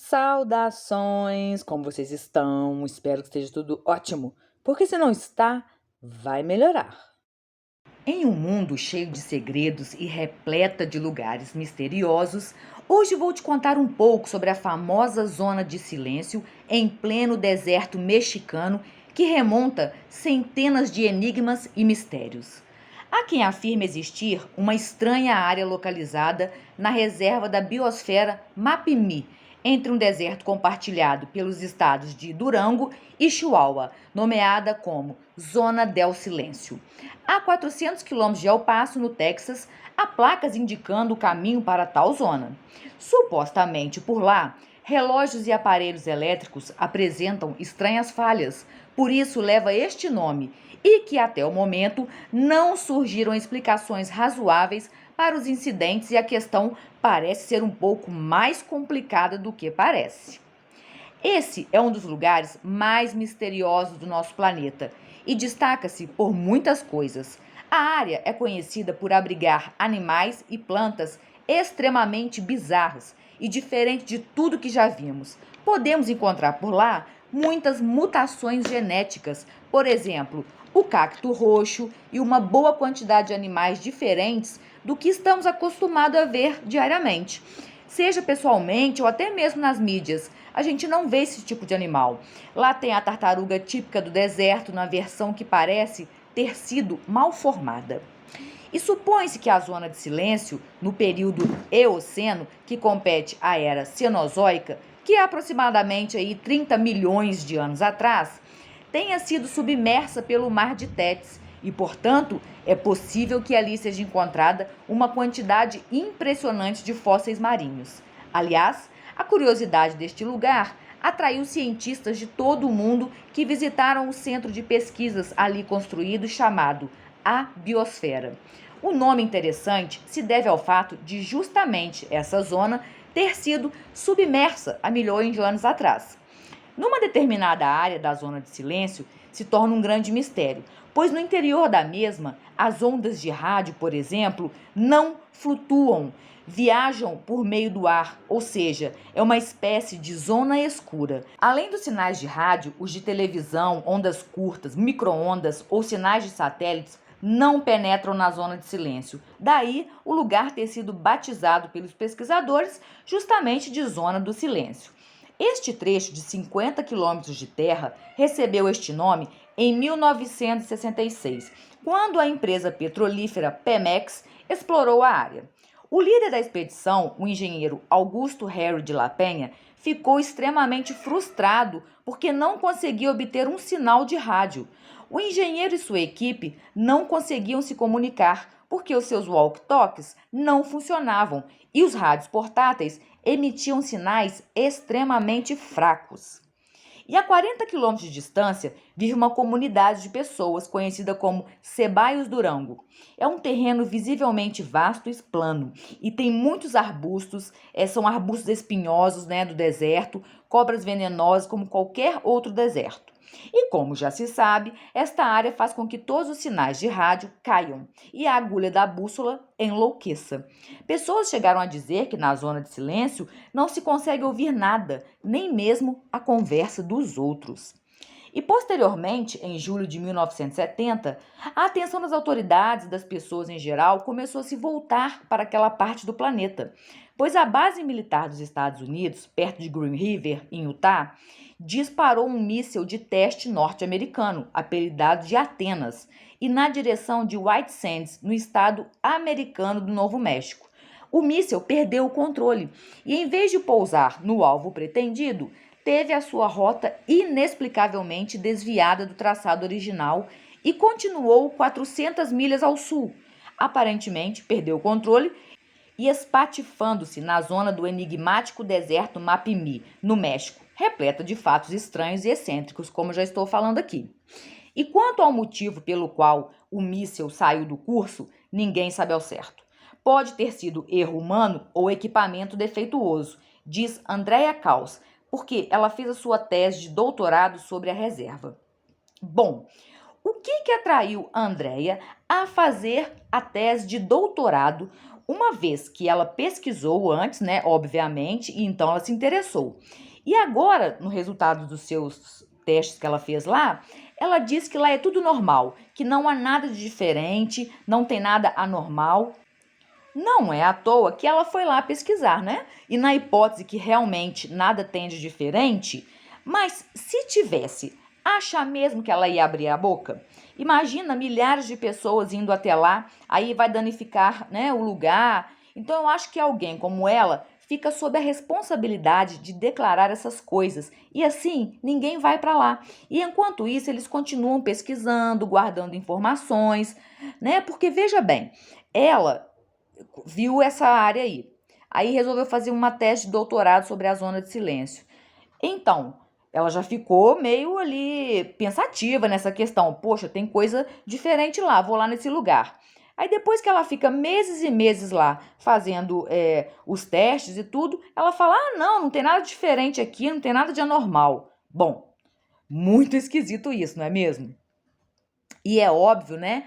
Saudações! Como vocês estão? Espero que esteja tudo ótimo, porque se não está, vai melhorar. Em um mundo cheio de segredos e repleta de lugares misteriosos, hoje vou te contar um pouco sobre a famosa Zona de Silêncio em pleno deserto mexicano que remonta centenas de enigmas e mistérios. Há quem afirme existir uma estranha área localizada na reserva da biosfera Mapimi, entre um deserto compartilhado pelos estados de Durango e Chihuahua, nomeada como Zona del Silêncio. A 400 quilômetros de El Paso, no Texas, há placas indicando o caminho para tal zona. Supostamente por lá, relógios e aparelhos elétricos apresentam estranhas falhas, por isso leva este nome, e que até o momento não surgiram explicações razoáveis para os incidentes e a questão parece ser um pouco mais complicada do que parece. Esse é um dos lugares mais misteriosos do nosso planeta e destaca-se por muitas coisas. A área é conhecida por abrigar animais e plantas extremamente bizarros e diferentes de tudo que já vimos. Podemos encontrar por lá muitas mutações genéticas, por exemplo, o cacto roxo e uma boa quantidade de animais diferentes do que estamos acostumados a ver diariamente. Seja pessoalmente ou até mesmo nas mídias, a gente não vê esse tipo de animal. Lá tem a tartaruga típica do deserto, na versão que parece ter sido mal formada. E supõe-se que a zona de silêncio, no período Eoceno, que compete à era Cenozoica, que é aproximadamente aí 30 milhões de anos atrás, tenha sido submersa pelo mar de Tétis e, portanto, é possível que ali seja encontrada uma quantidade impressionante de fósseis marinhos. Aliás, a curiosidade deste lugar atraiu cientistas de todo o mundo que visitaram o centro de pesquisas ali construído chamado a Biosfera. O nome interessante se deve ao fato de justamente essa zona ter sido submersa há milhões de anos atrás. Numa determinada área da zona de silêncio se torna um grande mistério, pois no interior da mesma, as ondas de rádio, por exemplo, não flutuam, viajam por meio do ar, ou seja, é uma espécie de zona escura. Além dos sinais de rádio, os de televisão, ondas curtas, micro-ondas ou sinais de satélites não penetram na zona de silêncio. Daí o lugar ter sido batizado pelos pesquisadores justamente de Zona do Silêncio. Este trecho de 50 quilômetros de terra recebeu este nome em 1966, quando a empresa petrolífera Pemex explorou a área. O líder da expedição, o engenheiro Augusto Harry de La Penha, ficou extremamente frustrado porque não conseguia obter um sinal de rádio. O engenheiro e sua equipe não conseguiam se comunicar porque os seus walkie-talkies não funcionavam e os rádios portáteis emitiam sinais extremamente fracos. E a 40 quilômetros de distância vive uma comunidade de pessoas conhecida como Ceballos Durango. É um terreno visivelmente vasto e plano e tem muitos arbustos, são arbustos espinhosos, do deserto, cobras venenosas como qualquer outro deserto. E como já se sabe, esta área faz com que todos os sinais de rádio caiam e a agulha da bússola enlouqueça. Pessoas chegaram a dizer que na zona de silêncio não se consegue ouvir nada, nem mesmo a conversa dos outros. E posteriormente, em julho de 1970, a atenção das autoridades e das pessoas em geral começou a se voltar para aquela parte do planeta, pois a base militar dos Estados Unidos, perto de Green River, em Utah, disparou um míssil de teste norte-americano, apelidado de Atenas, e na direção de White Sands, no estado americano do Novo México. O míssil perdeu o controle e, em vez de pousar no alvo pretendido, teve a sua rota inexplicavelmente desviada do traçado original e continuou 400 milhas ao sul. Aparentemente, perdeu o controle e espatifando-se na zona do enigmático deserto Mapimi, no México, repleta de fatos estranhos e excêntricos, como já estou falando aqui. E quanto ao motivo pelo qual o míssil saiu do curso, ninguém sabe ao certo. Pode ter sido erro humano ou equipamento defeituoso, diz Andrea Caus, porque ela fez a sua tese de doutorado sobre a reserva. Bom, o que atraiu a Andrea a fazer a tese de doutorado uma vez que ela pesquisou antes, né, obviamente, e então ela se interessou. E agora, no resultado dos seus testes que ela fez lá, ela diz que lá é tudo normal, que não há nada de diferente, não tem nada anormal. Não é à toa que ela foi lá pesquisar, né? E na hipótese que realmente nada tem de diferente, mas se tivesse, acha mesmo que ela ia abrir a boca? Imagina milhares de pessoas indo até lá, aí vai danificar, né, o lugar. Então eu acho que alguém como ela fica sob a responsabilidade de declarar essas coisas. E assim, ninguém vai para lá. E enquanto isso, eles continuam pesquisando, guardando informações, né? Porque veja bem, ela viu essa área aí. Aí resolveu fazer uma tese de doutorado sobre a zona de silêncio. Então, ela já ficou meio ali pensativa nessa questão. Poxa, tem coisa diferente lá, vou lá nesse lugar. Aí depois que ela fica meses e meses lá fazendo os testes e tudo, ela fala: ah, não tem nada diferente aqui, não tem nada de anormal. Bom, muito esquisito isso, não é mesmo? E é óbvio, né,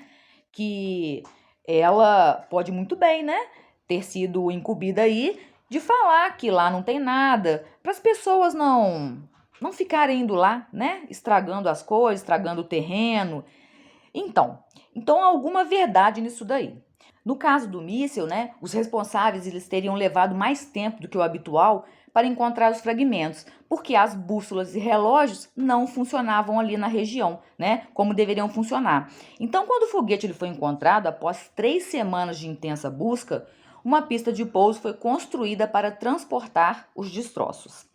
que ela pode muito bem, né, ter sido incumbida aí de falar que lá não tem nada, para as pessoas não ficarem indo lá, né, estragando as coisas, estragando o terreno. Então há alguma verdade nisso daí. No caso do míssil, né, os responsáveis eles teriam levado mais tempo do que o habitual para encontrar os fragmentos, porque as bússolas e relógios não funcionavam ali na região, né, como deveriam funcionar. Então, quando o foguete ele foi encontrado, após 3 semanas de intensa busca, uma pista de pouso foi construída para transportar os destroços.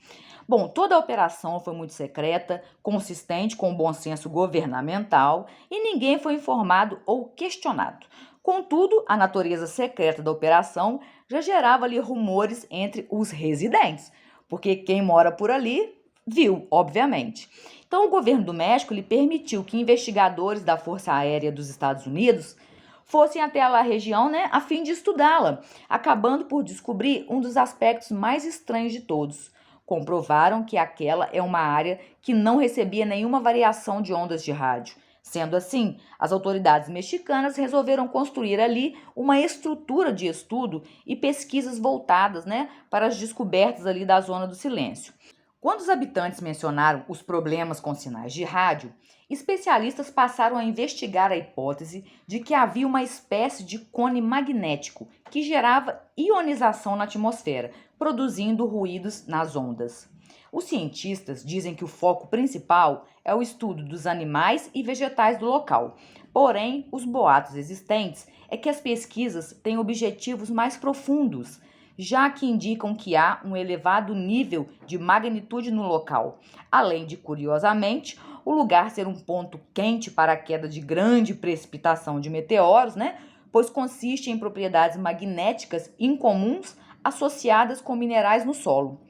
Bom, toda a operação foi muito secreta, consistente com o bom senso governamental e ninguém foi informado ou questionado. Contudo, a natureza secreta da operação já gerava ali rumores entre os residentes, porque quem mora por ali viu, obviamente. Então, o governo do México lhe permitiu que investigadores da Força Aérea dos Estados Unidos fossem até a região, né, a fim de estudá-la, acabando por descobrir um dos aspectos mais estranhos de todos. Comprovaram que aquela é uma área que não recebia nenhuma variação de ondas de rádio. Sendo assim, as autoridades mexicanas resolveram construir ali uma estrutura de estudo e pesquisas voltadas, né, para as descobertas ali da zona do silêncio. Quando os habitantes mencionaram os problemas com sinais de rádio, especialistas passaram a investigar a hipótese de que havia uma espécie de cone magnético que gerava ionização na atmosfera, produzindo ruídos nas ondas. Os cientistas dizem que o foco principal é o estudo dos animais e vegetais do local. Porém, os boatos existentes é que as pesquisas têm objetivos mais profundos, já que indicam que há um elevado nível de magnitude no local, além de, curiosamente, o lugar ser um ponto quente para a queda de grande precipitação de meteoros, né? Pois consiste em propriedades magnéticas incomuns associadas com minerais no solo.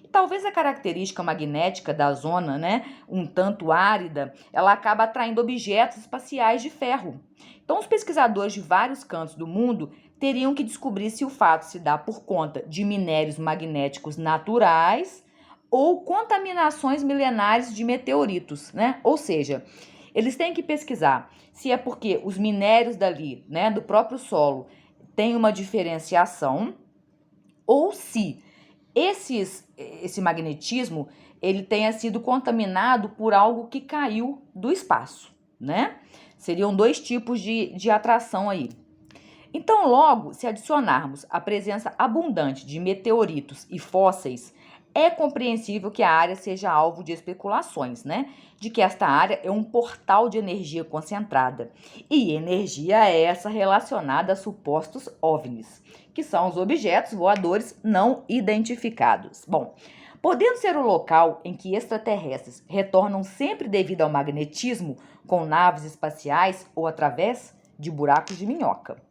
E talvez a característica magnética da zona, né, um tanto árida, ela acaba atraindo objetos espaciais de ferro. Então, os pesquisadores de vários cantos do mundo teriam que descobrir se o fato se dá por conta de minérios magnéticos naturais ou contaminações milenares de meteoritos, né? Ou seja, eles têm que pesquisar se é porque os minérios dali, né, do próprio solo, têm uma diferenciação ou se esse magnetismo ele tenha sido contaminado por algo que caiu do espaço, né? Seriam dois tipos de atração aí. Então, logo, se adicionarmos a presença abundante de meteoritos e fósseis, é compreensível que a área seja alvo de especulações, né? De que esta área é um portal de energia concentrada. E energia é essa relacionada a supostos OVNIs, que são os objetos voadores não identificados. Bom, podendo ser o local em que extraterrestres retornam sempre devido ao magnetismo com naves espaciais ou através de buracos de minhoca.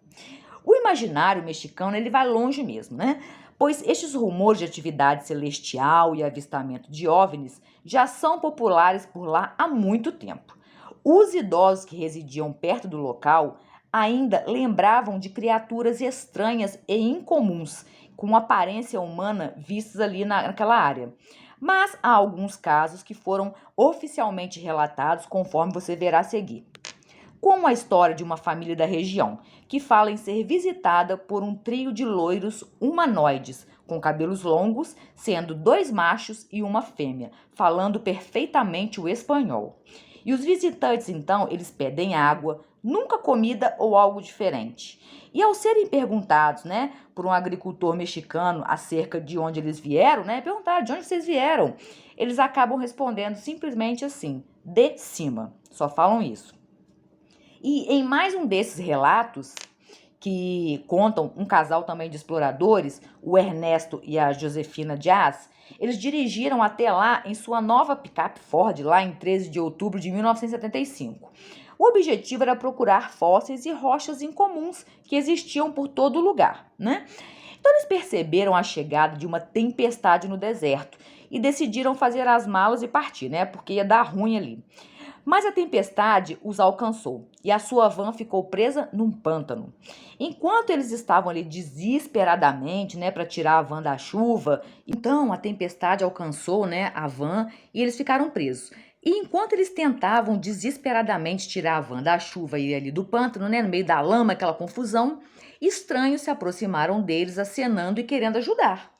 O imaginário mexicano ele vai longe mesmo, né? Pois estes rumores de atividade celestial e avistamento de OVNIs já são populares por lá há muito tempo. Os idosos que residiam perto do local ainda lembravam de criaturas estranhas e incomuns, com aparência humana vistas ali naquela área. Mas há alguns casos que foram oficialmente relatados, conforme você verá a seguir. como a história de uma família da região, que fala em ser visitada por um trio de loiros humanoides, com cabelos longos, sendo 2 machos e uma fêmea, falando perfeitamente o espanhol. E os visitantes, então, eles pedem água, nunca comida ou algo diferente. E ao serem perguntados, né, por um agricultor mexicano acerca de onde eles vieram, né, perguntaram de onde vocês vieram, eles acabam respondendo simplesmente assim, de cima, só falam isso. E em mais um desses relatos, que contam um casal também de exploradores, o Ernesto e a Josefina Dias, eles dirigiram até lá em sua nova picape Ford, lá em 13 de outubro de 1975. O objetivo era procurar fósseis e rochas incomuns que existiam por todo o lugar, né? Então eles perceberam a chegada de uma tempestade no deserto e decidiram fazer as malas e partir, né? Porque ia dar ruim ali. Mas a tempestade os alcançou e a sua van ficou presa num pântano. Enquanto eles estavam ali desesperadamente, né, para tirar a van da chuva, então a tempestade alcançou, né, a van e eles ficaram presos. E enquanto eles tentavam desesperadamente tirar a van da chuva e ali do pântano, né, no meio da lama, aquela confusão, estranhos se aproximaram deles acenando e querendo ajudar.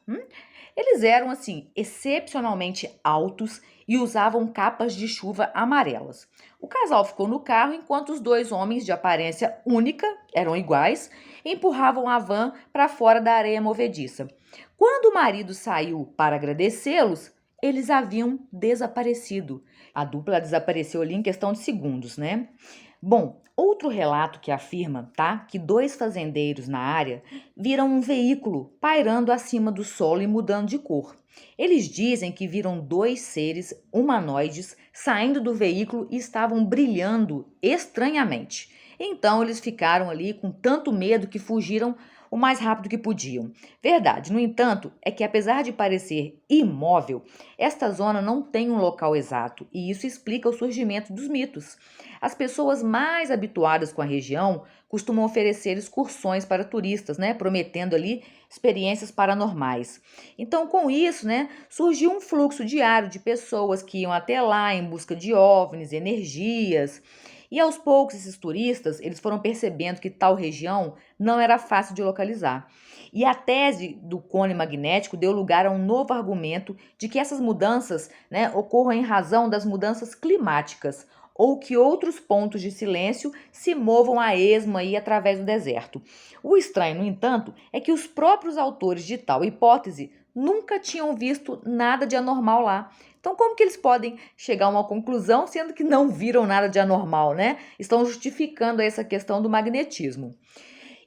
Eles eram, assim, excepcionalmente altos e usavam capas de chuva amarelas. O casal ficou no carro enquanto os 2 homens de aparência única, eram iguais, empurravam a van para fora da areia movediça. Quando o marido saiu para agradecê-los, eles haviam desaparecido. A dupla desapareceu ali em questão de segundos, né? Bom, outro relato que afirma, tá, que 2 fazendeiros na área viram um veículo pairando acima do solo e mudando de cor. Eles dizem que viram 2 seres humanoides saindo do veículo e estavam brilhando estranhamente. Então eles ficaram ali com tanto medo que fugiram o mais rápido que podiam. Verdade, no entanto, é que apesar de parecer imóvel, esta zona não tem um local exato e isso explica o surgimento dos mitos. As pessoas mais habituadas com a região costumam oferecer excursões para turistas, né, prometendo ali experiências paranormais. Então, com isso, né, surgiu um fluxo diário de pessoas que iam até lá em busca de OVNIs, energias. E aos poucos esses turistas, eles foram percebendo que tal região não era fácil de localizar. E a tese do cone magnético deu lugar a um novo argumento de que essas mudanças, né, ocorram em razão das mudanças climáticas ou que outros pontos de silêncio se movam a esmo aí através do deserto. O estranho, no entanto, é que os próprios autores de tal hipótese nunca tinham visto nada de anormal lá. Então, como que eles podem chegar a uma conclusão, sendo que não viram nada de anormal, né? Estão justificando essa questão do magnetismo.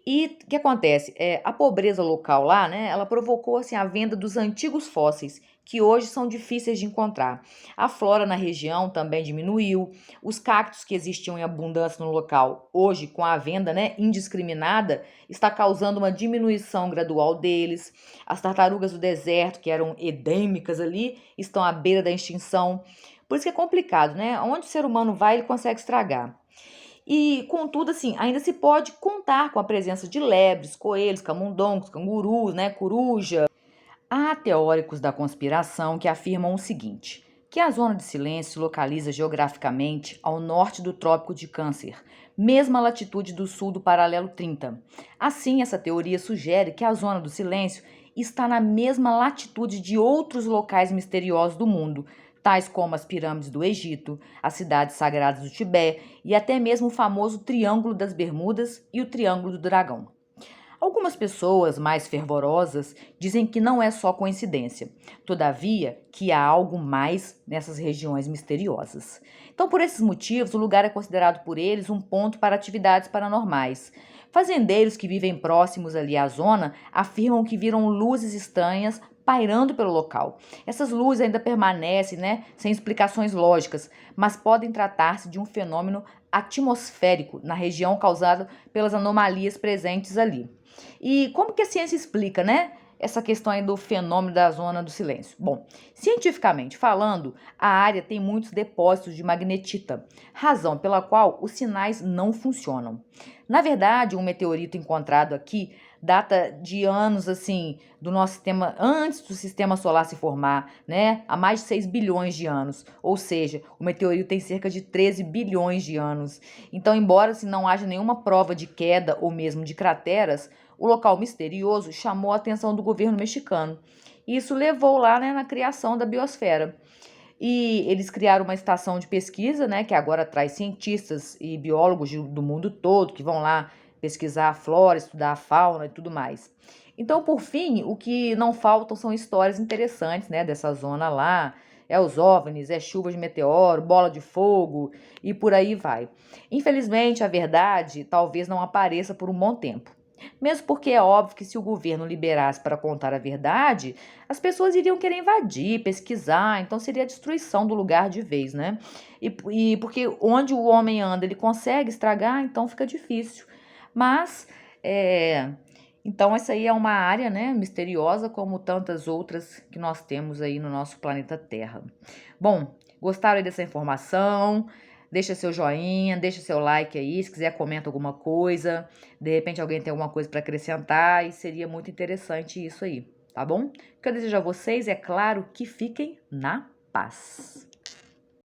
E o que acontece? A pobreza local lá, né, ela provocou assim, a venda dos antigos fósseis, que hoje são difíceis de encontrar. A flora na região também diminuiu, os cactos que existiam em abundância no local, hoje com a venda, né, indiscriminada, está causando uma diminuição gradual deles. As tartarugas do deserto, que eram endêmicas ali, estão à beira da extinção. Por isso que é complicado, né? Onde o ser humano vai, ele consegue estragar. E, contudo, assim, ainda se pode contar com a presença de lebres, coelhos, camundongos, cangurus, né, coruja. Há teóricos da conspiração que afirmam o seguinte, que a zona de silêncio se localiza geograficamente ao norte do Trópico de Câncer, mesma latitude do sul do paralelo 30. Assim, essa teoria sugere que a zona do silêncio está na mesma latitude de outros locais misteriosos do mundo, tais como as pirâmides do Egito, as cidades sagradas do Tibete e até mesmo o famoso Triângulo das Bermudas e o Triângulo do Dragão. Algumas pessoas mais fervorosas dizem que não é só coincidência, todavia que há algo mais nessas regiões misteriosas. Então, por esses motivos, o lugar é considerado por eles um ponto para atividades paranormais. Fazendeiros que vivem próximos ali à zona afirmam que viram luzes estranhas pairando pelo local. Essas luzes ainda permanecem, né, sem explicações lógicas, mas podem tratar-se de um fenômeno atmosférico na região causado pelas anomalias presentes ali. E como que a ciência explica, né, essa questão aí do fenômeno da zona do silêncio? Bom, cientificamente falando, a área tem muitos depósitos de magnetita, razão pela qual os sinais não funcionam. Na verdade, um meteorito encontrado aqui data de anos, assim, do nosso sistema, antes do sistema solar se formar, né? Há mais de 6 bilhões de anos. Ou seja, o meteorito tem cerca de 13 bilhões de anos. Então, embora assim, não haja nenhuma prova de queda ou mesmo de crateras, o local misterioso chamou a atenção do governo mexicano. Isso levou lá, né, na criação da biosfera. E eles criaram uma estação de pesquisa, né, que agora traz cientistas e biólogos do mundo todo que vão lá pesquisar a flora, estudar a fauna e tudo mais. Então, por fim, o que não faltam são histórias interessantes, né, dessa zona lá. É os OVNIs, é chuva de meteoro, bola de fogo e por aí vai. Infelizmente, a verdade talvez não apareça por um bom tempo. Mesmo porque é óbvio que se o governo liberasse para contar a verdade, as pessoas iriam querer invadir, pesquisar, então seria a destruição do lugar de vez, né? E porque onde o homem anda, ele consegue estragar, então fica difícil. Mas, então essa aí é uma área, né, misteriosa, como tantas outras que nós temos aí no nosso planeta Terra. Bom, gostaram aí dessa informação? Deixa seu joinha, deixa seu like aí, se quiser comenta alguma coisa, de repente alguém tem alguma coisa para acrescentar e seria muito interessante isso aí, tá bom? O que eu desejo a vocês é claro que fiquem na paz.